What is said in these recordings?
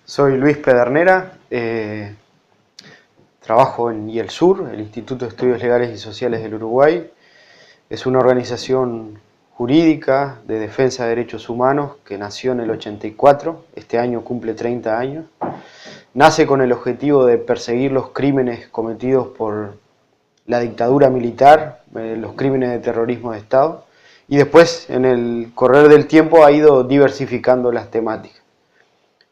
Soy Luis Pedernera, trabajo en IELSUR, el Instituto de Estudios Legales y Sociales del Uruguay. Es una organización jurídica de defensa de derechos humanos que nació en el 84, este año cumple 30 años. Nace con el objetivo de perseguir los crímenes cometidos por la dictadura militar, los crímenes de terrorismo de Estado, y después, en el correr del tiempo, ha ido diversificando las temáticas.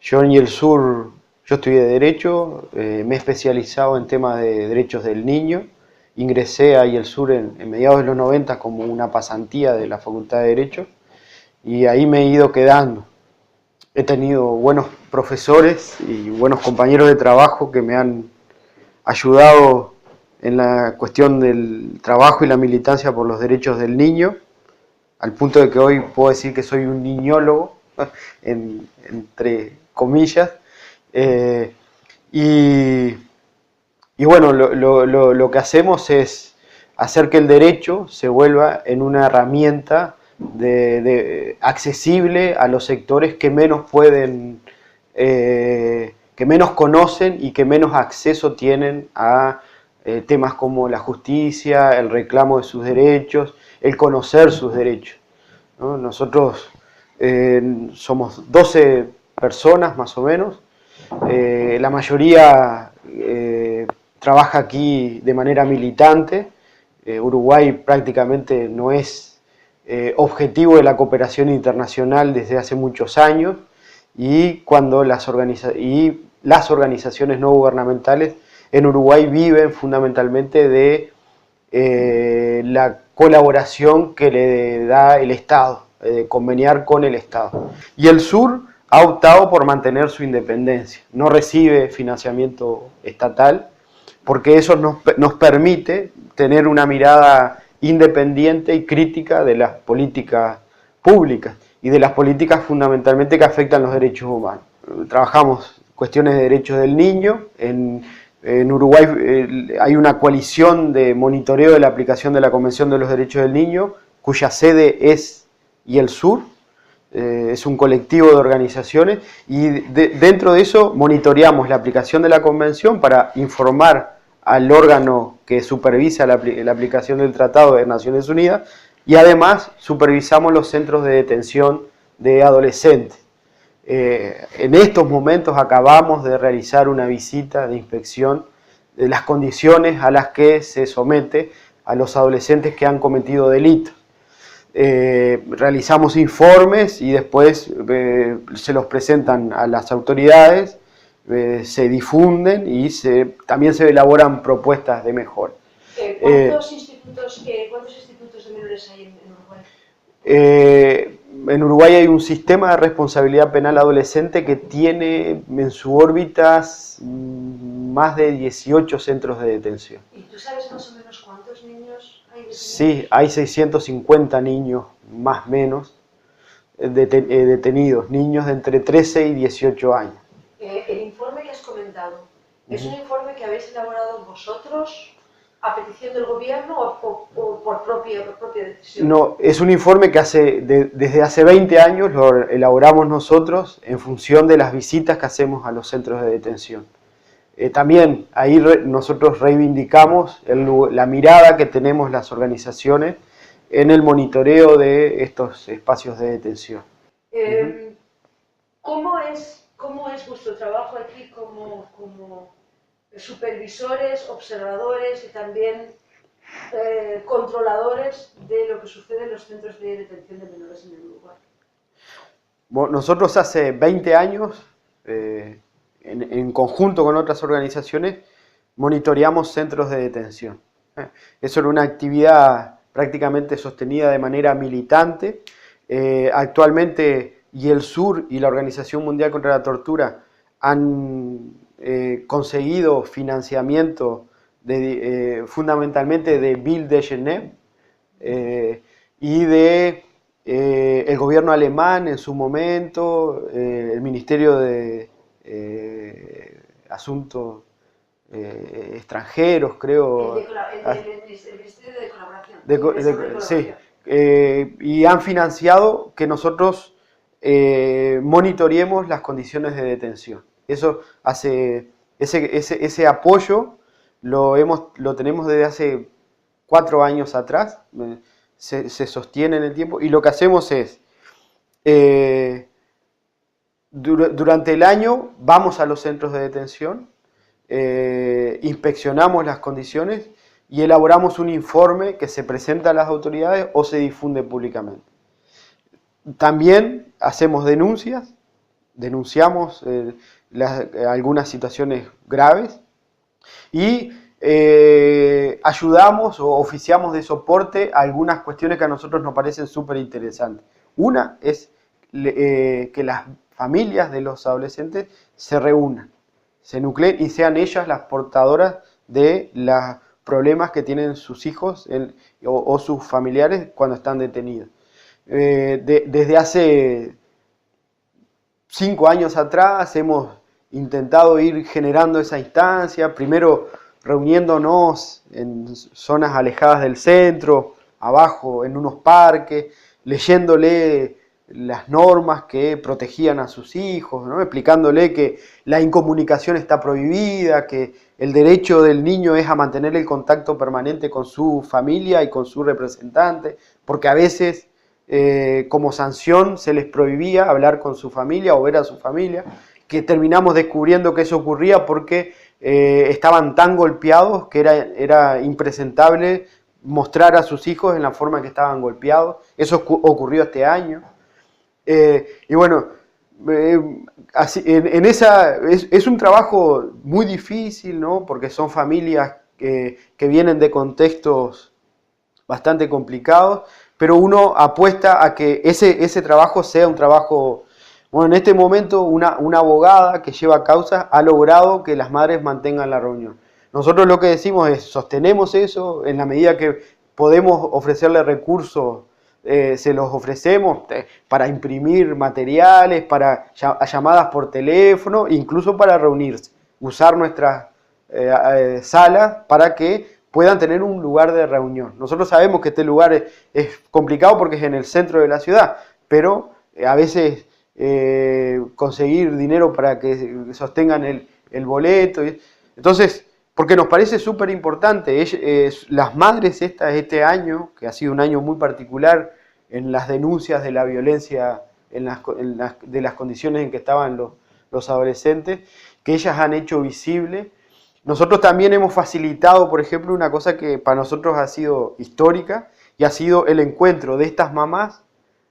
Yo en IELSUR, yo estudié Derecho, me he especializado en temas de derechos del niño. Ingresé a IELSUR en mediados de los 90 como una pasantía de la Facultad de Derecho y ahí me he ido quedando. He tenido buenos profesores y buenos compañeros de trabajo que me han ayudado en la cuestión del trabajo y la militancia por los derechos del niño, al punto de que hoy puedo decir que soy un niñólogo, entre comillas, y bueno, lo que hacemos es hacer que el derecho se vuelva en una herramienta accesible a los sectores que menos pueden, que menos conocen y que menos acceso tienen a temas como la justicia, el reclamo de sus derechos, el conocer sus derechos, ¿no? Nosotros somos 12 personas más o menos, la mayoría trabaja aquí de manera militante. Uruguay prácticamente no es objetivo de la cooperación internacional desde hace muchos años, y cuando las organizaciones no gubernamentales en Uruguay viven fundamentalmente de la colaboración que le da el Estado, conveniar con el Estado. Y el sur ha optado por mantener su independencia, no recibe financiamiento estatal, porque eso nos permite tener una mirada independiente y crítica de las políticas públicas y de las políticas fundamentalmente que afectan los derechos humanos. Trabajamos cuestiones de derechos del niño. En Uruguay hay una coalición de monitoreo de la aplicación de la Convención de los Derechos del Niño, cuya sede es IELSUR. Es un colectivo de organizaciones y dentro de eso monitoreamos la aplicación de la Convención para informar al órgano que supervisa la aplicación del Tratado de Naciones Unidas, y además supervisamos los centros de detención de adolescentes. En estos momentos acabamos de realizar una visita de inspección de las condiciones a las que se somete a los adolescentes que han cometido delitos. Realizamos informes y después se los presentan a las autoridades, se difunden y también se elaboran propuestas de mejora. ¿Cuántos institutos de menores hay en Uruguay? En Uruguay hay un sistema de responsabilidad penal adolescente que tiene en su órbita más de 18 centros de detención. ¿Y tú sabes más o menos cuántos niños hay detenidos? Sí, hay 650 niños, más o menos, detenidos, niños de entre 13 y 18 años. El informe que has comentado, ¿es un informe que habéis elaborado vosotros a petición del gobierno o por propia decisión? No, es un informe que desde hace 20 años lo elaboramos nosotros en función de las visitas que hacemos a los centros de detención. También ahí nosotros reivindicamos la mirada que tenemos las organizaciones en el monitoreo de estos espacios de detención. ¿Cómo es vuestro trabajo aquí como supervisores, observadores y también controladores de lo que sucede en los centros de detención de menores en el Uruguay? Bueno, nosotros hace 20 años, en conjunto con otras organizaciones, monitoreamos centros de detención. Eso era una actividad prácticamente sostenida de manera militante. Actualmente IELSUR y la Organización Mundial contra la Tortura han conseguido financiamiento fundamentalmente de Bill Descheneux y de el gobierno alemán en su momento, el Ministerio de Asuntos Extranjeros, creo. El Ministerio de Colaboración. Sí, y han financiado que nosotros monitoreemos las condiciones de detención. Eso hace, ese apoyo lo tenemos desde hace 4 años atrás, se sostiene en el tiempo, y lo que hacemos es, durante el año vamos a los centros de detención, inspeccionamos las condiciones y elaboramos un informe que se presenta a las autoridades o se difunde públicamente. También hacemos denunciamos algunas situaciones graves y ayudamos o oficiamos de soporte a algunas cuestiones que a nosotros nos parecen súper interesantes. Una es que las familias de los adolescentes se reúnan, se nucleen y sean ellas las portadoras de los problemas que tienen sus hijos o sus familiares cuando están detenidos. Desde hace 5 años atrás hemos intentado ir generando esa instancia, primero reuniéndonos en zonas alejadas del centro, abajo en unos parques, leyéndole las normas que protegían a sus hijos, ¿no? Explicándole que la incomunicación está prohibida, que el derecho del niño es a mantener el contacto permanente con su familia y con su representante, porque a veces como sanción se les prohibía hablar con su familia o ver a su familia, que terminamos descubriendo que eso ocurría porque estaban tan golpeados que era impresentable mostrar a sus hijos en la forma en que estaban golpeados. Eso ocurrió este año. Y bueno, así, es un trabajo muy difícil, ¿no? Porque son familias que vienen de contextos bastante complicados, pero uno apuesta a que ese trabajo sea un trabajo. Bueno, en este momento una abogada que lleva causas ha logrado que las madres mantengan la reunión. Nosotros lo que decimos es, sostenemos eso, en la medida que podemos ofrecerle recursos, se los ofrecemos para imprimir materiales, para llamadas por teléfono, incluso para reunirse, usar nuestras salas para que puedan tener un lugar de reunión. Nosotros sabemos que este lugar es complicado porque es en el centro de la ciudad, pero a veces conseguir dinero para que sostengan el boleto. Entonces, porque nos parece súper importante, las madres este año, que ha sido un año muy particular en las denuncias de la violencia, de las condiciones en que estaban los adolescentes, que ellas han hecho visible. Nosotros también hemos facilitado, por ejemplo, una cosa que para nosotros ha sido histórica, y ha sido el encuentro de estas mamás,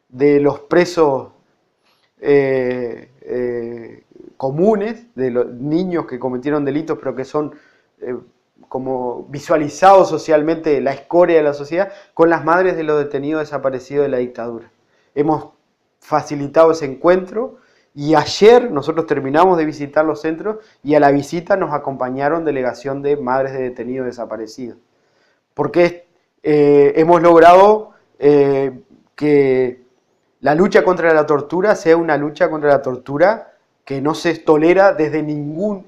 de los presos comunes, de los niños que cometieron delitos, pero que son como visualizados socialmente, la escoria de la sociedad, con las madres de los detenidos desaparecidos de la dictadura. Hemos facilitado ese encuentro y ayer nosotros terminamos de visitar los centros y a la visita nos acompañaron delegación de madres de detenidos desaparecidos. Porque hemos logrado que la lucha contra la tortura sea una lucha contra la tortura que no se tolera desde ningún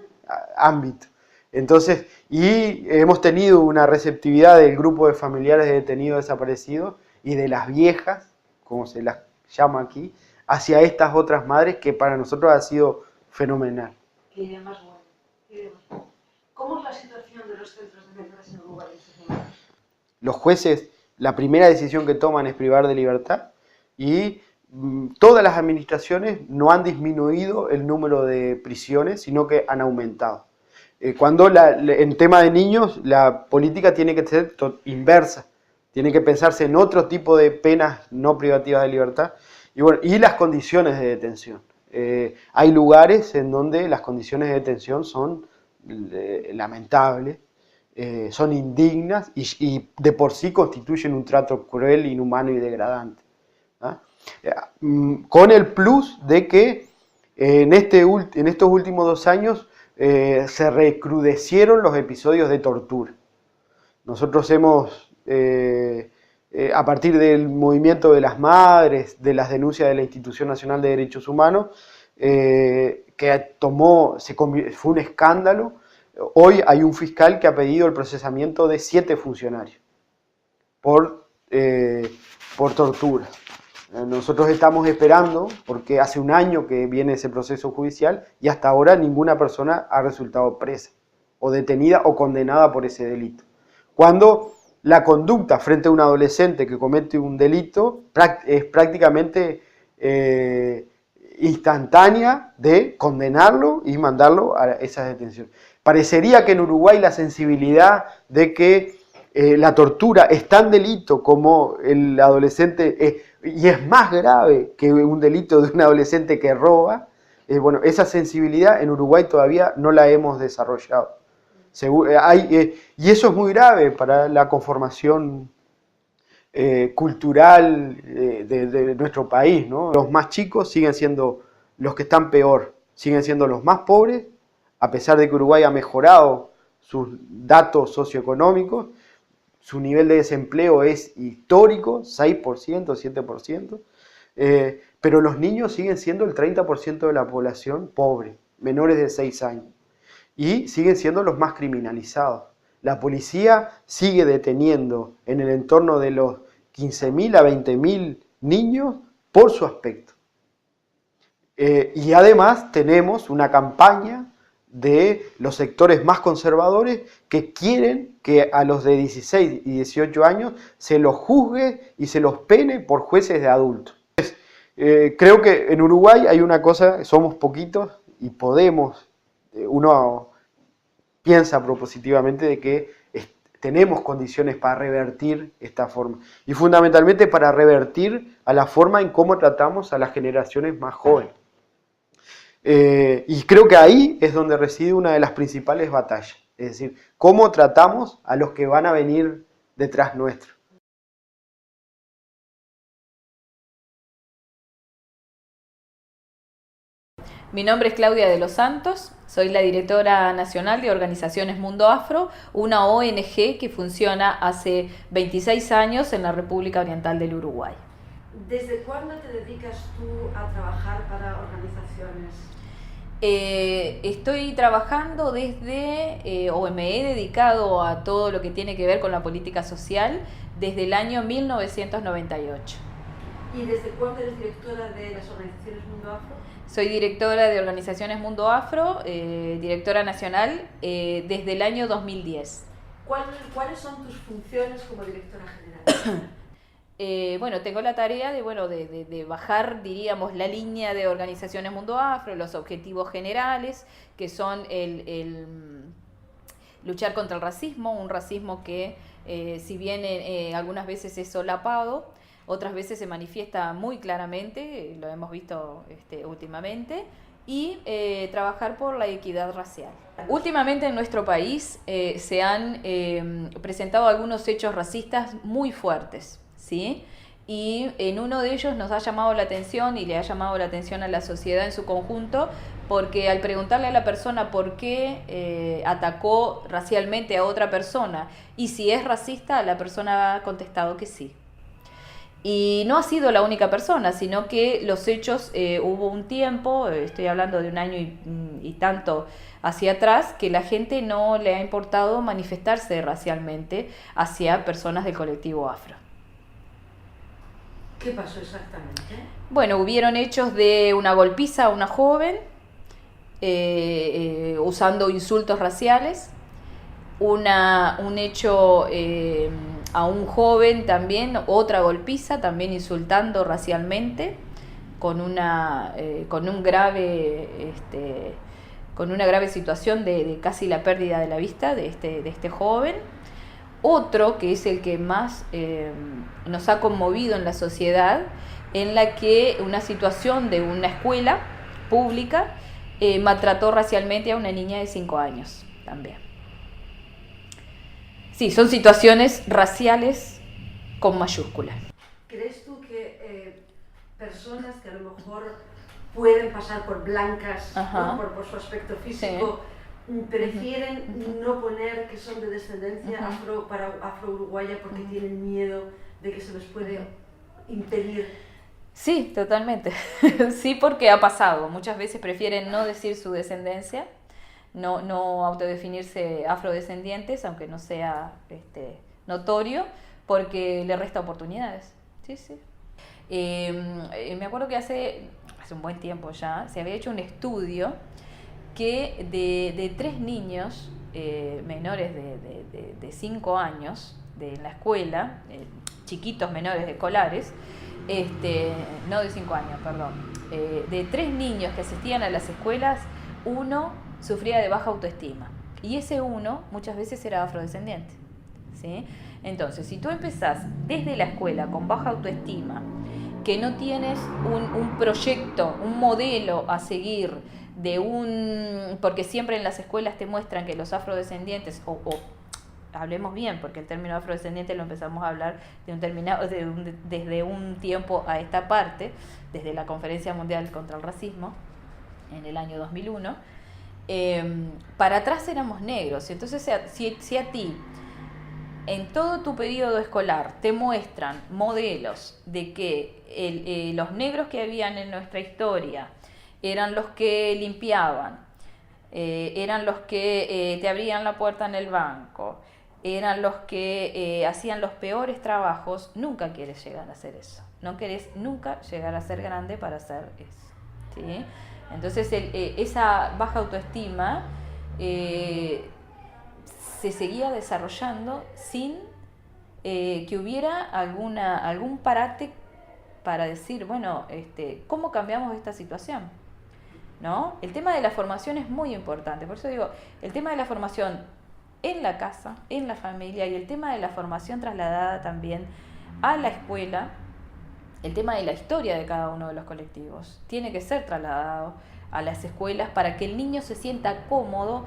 ámbito. Entonces, y hemos tenido una receptividad del grupo de familiares de detenidos desaparecidos y de las viejas, como se las llama aquí, hacia estas otras madres, que para nosotros ha sido fenomenal. Qué idea más buena. ¿Cómo es la situación de los centros de menores en Uruguay? Los jueces, la primera decisión que toman es privar de libertad, y todas las administraciones no han disminuido el número de prisiones, sino que han aumentado. Cuando en tema de niños, la política tiene que ser inversa, tiene que pensarse en otro tipo de penas no privativas de libertad, y las condiciones de detención. Hay lugares en donde las condiciones de detención son lamentables, son indignas y de por sí constituyen un trato cruel, inhumano y degradante. Con el plus de que en estos últimos 2 años se recrudecieron los episodios de tortura. Nosotros hemos, a partir del movimiento de las madres, de las denuncias de la Institución Nacional de Derechos Humanos, que fue un escándalo. Hoy hay un fiscal que ha pedido el procesamiento de 7 funcionarios por tortura. Nosotros estamos esperando, porque hace un año que viene ese proceso judicial y hasta ahora ninguna persona ha resultado presa, o detenida o condenada por ese delito. Cuando la conducta frente a un adolescente que comete un delito es prácticamente instantánea de condenarlo y mandarlo a esas detenciones. Parecería que en Uruguay la sensibilidad de que la tortura es tan delito como el adolescente y es más grave que un delito de un adolescente que roba, bueno, esa sensibilidad en Uruguay todavía no la hemos desarrollado. Y eso es muy grave para la conformación cultural de nuestro país, ¿no? Los más chicos siguen siendo los que están peor, siguen siendo los más pobres, a pesar de que Uruguay ha mejorado sus datos socioeconómicos. Su nivel de desempleo es histórico, 6%, 7%, pero los niños siguen siendo el 30% de la población pobre, menores de 6 años, y siguen siendo los más criminalizados. La policía sigue deteniendo en el entorno de los 15.000 a 20.000 niños por su aspecto. Y además tenemos una campaña de los sectores más conservadores que quieren que a los de 16 y 18 años se los juzgue y se los pene por jueces de adultos. Creo que en Uruguay hay una cosa, somos poquitos y podemos, uno piensa propositivamente de que tenemos condiciones para revertir esta forma. Y fundamentalmente para revertir a la forma en cómo tratamos a las generaciones más jóvenes. Y creo que ahí es donde reside una de las principales batallas. Es decir, cómo tratamos a los que van a venir detrás nuestro. Mi nombre es Claudia de los Santos, soy la directora nacional de Organizaciones Mundo Afro, una ONG que funciona hace 26 años en la República Oriental del Uruguay. ¿Desde cuándo te dedicas tú a trabajar para organizaciones? Estoy trabajando o me he dedicado a todo lo que tiene que ver con la política social desde el año 1998. ¿Y desde cuándo eres directora de las Organizaciones Mundo Afro? Soy directora de Organizaciones Mundo Afro, directora nacional, desde el año 2010. ¿Cuáles son tus funciones como directora general? Bueno, tengo la tarea de bajar, diríamos, la línea de Organizaciones Mundo Afro, los objetivos generales, que son el luchar contra el racismo, un racismo que, si bien algunas veces es solapado, otras veces se manifiesta muy claramente, lo hemos visto últimamente, y trabajar por la equidad racial. Últimamente en nuestro país se han presentado algunos hechos racistas muy fuertes, ¿sí? Y en uno de ellos nos ha llamado la atención y le ha llamado la atención a la sociedad en su conjunto, porque al preguntarle a la persona por qué atacó racialmente a otra persona y si es racista, la persona ha contestado que sí. Y no ha sido la única persona, sino que los hechos, hubo un tiempo, estoy hablando de un año y tanto hacia atrás, que la gente no le ha importado manifestarse racialmente hacia personas del colectivo afro. ¿Qué pasó exactamente? Bueno, hubieron hechos de una golpiza a una joven, usando insultos raciales, un hecho a un joven también, otra golpiza, también insultando racialmente, con una grave situación de casi la pérdida de la vista de este joven. Otro, que es el que más nos ha conmovido en la sociedad, en la que una situación de una escuela pública maltrató racialmente a una niña de 5 años también. Sí, son situaciones raciales con mayúsculas. ¿Crees tú que personas que a lo mejor pueden pasar por blancas, ¿no? por su aspecto físico, prefieren no poner que son de descendencia afro-uruguaya porque tienen miedo de que se les puede impedir. Sí, totalmente. Sí, porque ha pasado. Muchas veces prefieren no decir su descendencia, no autodefinirse afrodescendientes, aunque no sea notorio, porque le resta oportunidades. Sí, sí. Me acuerdo que hace un buen tiempo ya se había hecho un estudio que de 3 niños menores de 5 años de la escuela, chiquitos menores escolares, no de 5 años, perdón, de 3 niños que asistían a las escuelas, 1 sufría de baja autoestima y ese 1 muchas veces era afrodescendiente, ¿sí? Entonces, si tú empezás desde la escuela con baja autoestima, que no tienes un proyecto, un modelo a seguir, porque siempre en las escuelas te muestran que los afrodescendientes, o hablemos bien, porque el término afrodescendiente lo empezamos a hablar desde un tiempo a esta parte, desde la Conferencia Mundial contra el Racismo, en el año 2001, para atrás éramos negros. Entonces, si a ti, en todo tu periodo escolar, te muestran modelos de que los negros que habían en nuestra historia eran los que limpiaban, eran los que te abrían la puerta en el banco, eran los que hacían los peores trabajos, nunca quieres llegar a hacer eso. No querés nunca llegar a ser grande para hacer eso, ¿sí? Entonces esa baja autoestima se seguía desarrollando sin que hubiera algún parate para decir, bueno, ¿cómo cambiamos esta situación? ¿No? El tema de la formación es muy importante, por eso digo, el tema de la formación en la casa, en la familia, y el tema de la formación trasladada también a la escuela, el tema de la historia de cada uno de los colectivos, tiene que ser trasladado a las escuelas para que el niño se sienta cómodo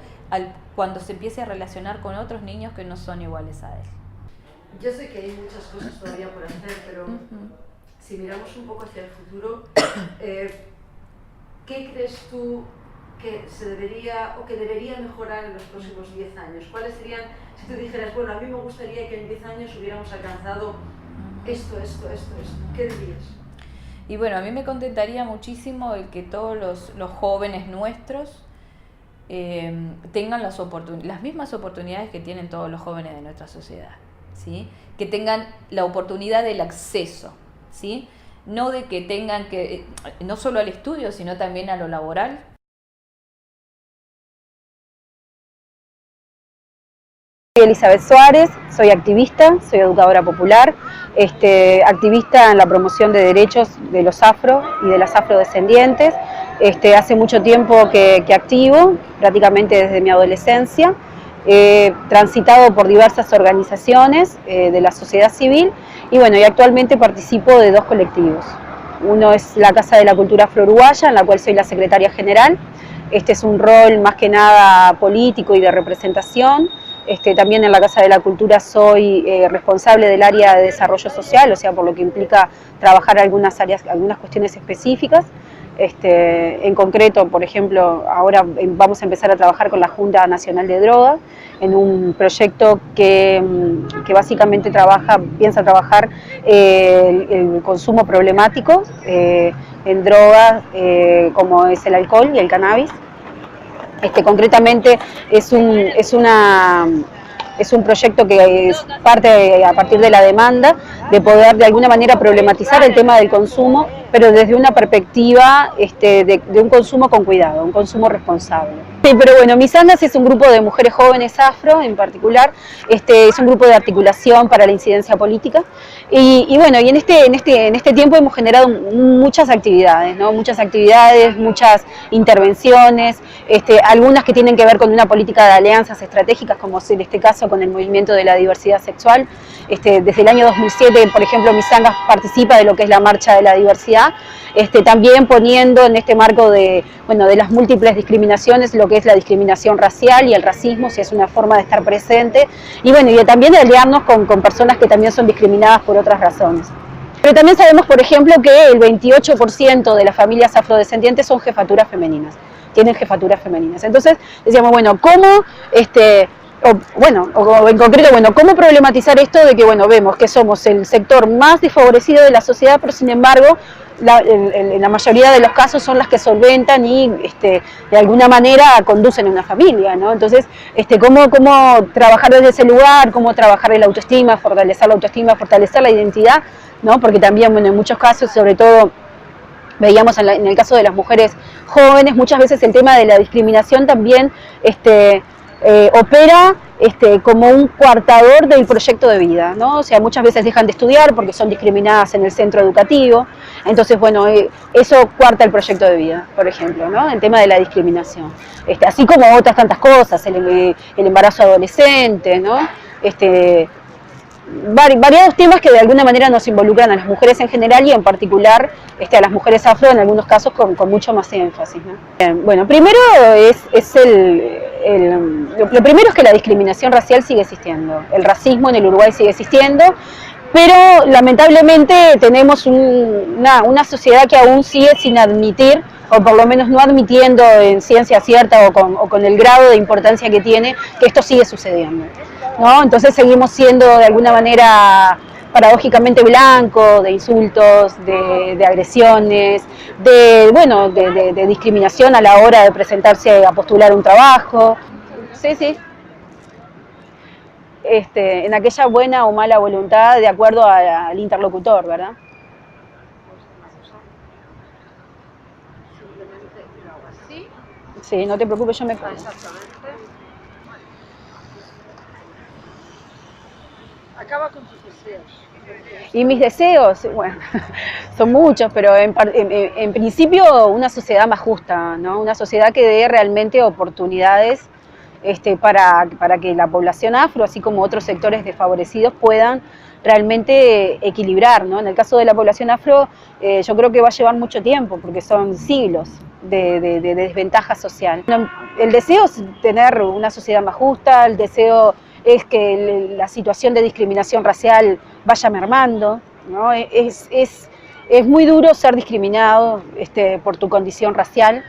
cuando se empiece a relacionar con otros niños que no son iguales a él. Yo sé que hay muchas cosas todavía por hacer, pero si miramos un poco hacia el futuro, ¿qué crees tú que se debería o que debería mejorar en los próximos 10 años? ¿Cuáles serían, si tú dijeras, bueno, a mí me gustaría que en 10 años hubiéramos alcanzado esto? ¿Qué dirías? Y bueno, a mí me contentaría muchísimo el que todos los jóvenes nuestros tengan las mismas oportunidades que tienen todos los jóvenes de nuestra sociedad, ¿sí? Que tengan la oportunidad del acceso, ¿sí? No de que tengan que, no solo al estudio, sino también a lo laboral. Soy Elizabeth Suárez, soy activista, soy educadora popular, activista en la promoción de derechos de los afro y de las afrodescendientes. Hace mucho tiempo que activo, prácticamente desde mi adolescencia. He transitado por diversas organizaciones de la sociedad civil y bueno, y actualmente participo de 2 colectivos. Uno es la Casa de la Cultura Afro-Uruguaya, en la cual soy la secretaria general. Este es un rol más que nada político y de representación. También en la Casa de la Cultura soy responsable del área de desarrollo social, o sea, por lo que implica trabajar algunas cuestiones específicas. En concreto, por ejemplo, ahora vamos a empezar a trabajar con la Junta Nacional de Drogas en un proyecto que básicamente piensa trabajar el consumo problemático en drogas como es el alcohol y el cannabis. Concretamente es un proyecto que parte a partir de la demanda de poder de alguna manera problematizar el tema del consumo, pero desde una perspectiva de un consumo con cuidado, un consumo responsable. Sí, pero bueno, Misangas es un grupo de mujeres jóvenes afro en particular, es un grupo de articulación para la incidencia política y bueno, y en este tiempo hemos generado muchas actividades, ¿no? Muchas intervenciones, algunas que tienen que ver con una política de alianzas estratégicas, como en este caso con el movimiento de la diversidad sexual. Desde el año 2007, por ejemplo, Misangas participa de lo que es la Marcha de la Diversidad, también poniendo en este marco de las múltiples discriminaciones lo que es la discriminación racial y el racismo, si es una forma de estar presente, y bueno, y también de aliarnos con personas que también son discriminadas por otras razones. Pero también sabemos, por ejemplo, que el 28% de las familias afrodescendientes son jefaturas femeninas. tienen jefaturas femeninas. Entonces decíamos, bueno, ¿cómo o en concreto, bueno, ¿cómo problematizar esto de que, bueno, vemos que somos el sector más desfavorecido de la sociedad, pero sin embargo, en la mayoría de los casos son las que solventan y de alguna manera conducen a una familia, ¿no? Entonces, ¿cómo trabajar desde ese lugar, cómo trabajar en la autoestima, fortalecer la identidad, ¿no? Porque también, bueno, en muchos casos, sobre todo, veíamos en el caso de las mujeres jóvenes, muchas veces el tema de la discriminación también opera como un coartador del proyecto de vida, ¿no? O sea, muchas veces dejan de estudiar porque son discriminadas en el centro educativo, entonces, bueno, eso coarta el proyecto de vida, por ejemplo, ¿no? El tema de la discriminación. Así como otras tantas cosas, el embarazo adolescente, ¿no? Variados temas que de alguna manera nos involucran a las mujeres en general y en particular a las mujeres afro en algunos casos con mucho más énfasis, ¿no? Bueno, primero lo primero es que la discriminación racial sigue existiendo, el racismo en el Uruguay sigue existiendo, pero lamentablemente tenemos una sociedad que aún sigue sin admitir, o por lo menos no admitiendo en ciencia cierta o con el grado de importancia que tiene, que esto sigue sucediendo, ¿no? Entonces seguimos siendo de alguna manera paradójicamente blanco de insultos, de agresiones, de discriminación a la hora de presentarse a postular un trabajo. Sí. En aquella buena o mala voluntad de acuerdo al interlocutor, ¿verdad? Sí, no te preocupes, yo me pongo. Exactamente. Acaba con tus deseos. Y mis deseos, bueno, son muchos, pero en principio una sociedad más justa, ¿no? Una sociedad que dé realmente oportunidades para que la población afro, así como otros sectores desfavorecidos, puedan realmente equilibrar, ¿no? En el caso de la población afro, yo creo que va a llevar mucho tiempo, porque son siglos de desventaja social. El deseo es tener una sociedad más justa, el deseo es que la situación de discriminación racial vaya mermando, ¿no? Es muy duro ser discriminado por tu condición racial.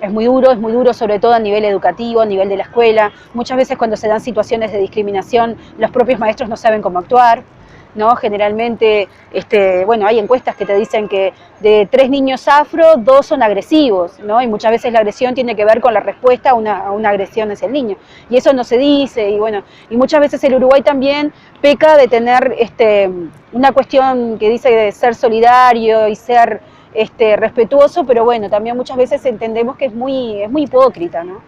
Es muy duro sobre todo a nivel educativo, a nivel de la escuela. Muchas veces cuando se dan situaciones de discriminación, los propios maestros no saben cómo actuar, ¿no? Generalmente, hay encuestas que te dicen que de 3 niños afro, 2 son agresivos, ¿no? Y muchas veces la agresión tiene que ver con la respuesta a una agresión hacia el niño. Y eso no se dice, y muchas veces el Uruguay también peca de tener una cuestión que dice de ser solidario y ser respetuoso, pero bueno, también muchas veces entendemos que es muy hipócrita, ¿no?